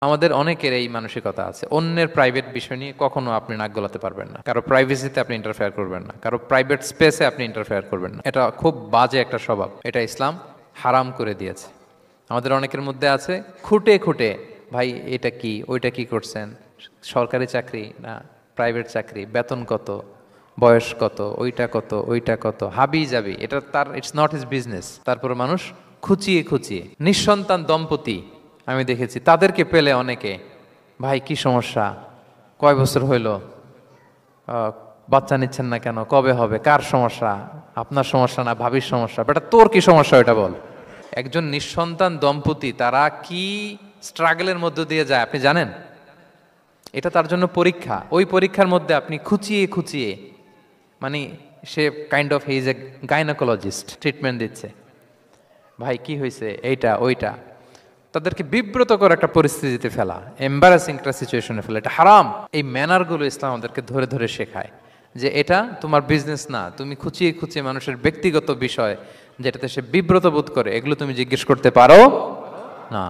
আমাদের অনেকের এই মানসিকতা আছে, অন্যের প্রাইভেট বিষয় নিয়ে কখনো আপনি নাক গলাতে পারবেন না, কারো প্রাইভেসিতে আপনি ইন্টারফেয়ার করবেন না, কারো প্রাইভেট স্পেসে আপনি ইন্টারফেয়ার করবেন না। এটা খুব বাজে একটা স্বভাব, এটা ইসলাম হারাম করে দিয়েছে। আমাদের অনেকের মধ্যে আছে খুঁটে খুঁটে, ভাই এটা কি ওইটা কি করছেন, সরকারি চাকরি না প্রাইভেট চাকরি, বেতন কত, বয়স কত, ওইটা কত ওইটা কত, হাবি যাবি, এটা তার ইটস নট হিজ বিজনেস। তারপরে মানুষ খুঁচিয়ে খুঁচিয়ে নিঃসন্তান দম্পতি আমি দেখেছি, তাদেরকে পেলে অনেকে, ভাই কি সমস্যা, কয় বছর হইল, বাচ্চা নিচ্ছেন না কেন, কবে হবে, কার সমস্যা, আপনার সমস্যা না ভাবির সমস্যা, বেটা তোর কি সমস্যা এটা বল। একজন নিঃসন্তান দম্পতি তারা কি স্ট্রাগলের মধ্য দিয়ে যায় আপনি জানেন? এটা তার জন্য পরীক্ষা, ওই পরীক্ষার মধ্যে আপনি খুঁচিয়ে খুঁচিয়ে, মানে সে kind of he's a gynaecologist, treatment দিচ্ছে, ভাই কি হয়েছে এইটা ওইটা, তাদেরকে বিব্রতকর একটা পরিস্থিতিতে ফেলা, এম্বারাসিং একটা সিচুয়েশনে ফেলা, এটা হারাম। এই ম্যানারগুলো ইসলাম আমাদেরকে ধরে ধরে শেখায় যে এটা তোমার বিজনেস না, তুমি খুঁচিয়ে খুঁচিয়ে মানুষের ব্যক্তিগত বিষয় যেটাতে সে বিব্রত বোধ করে, এগুলো তুমি জিজ্ঞেস করতে পারো না।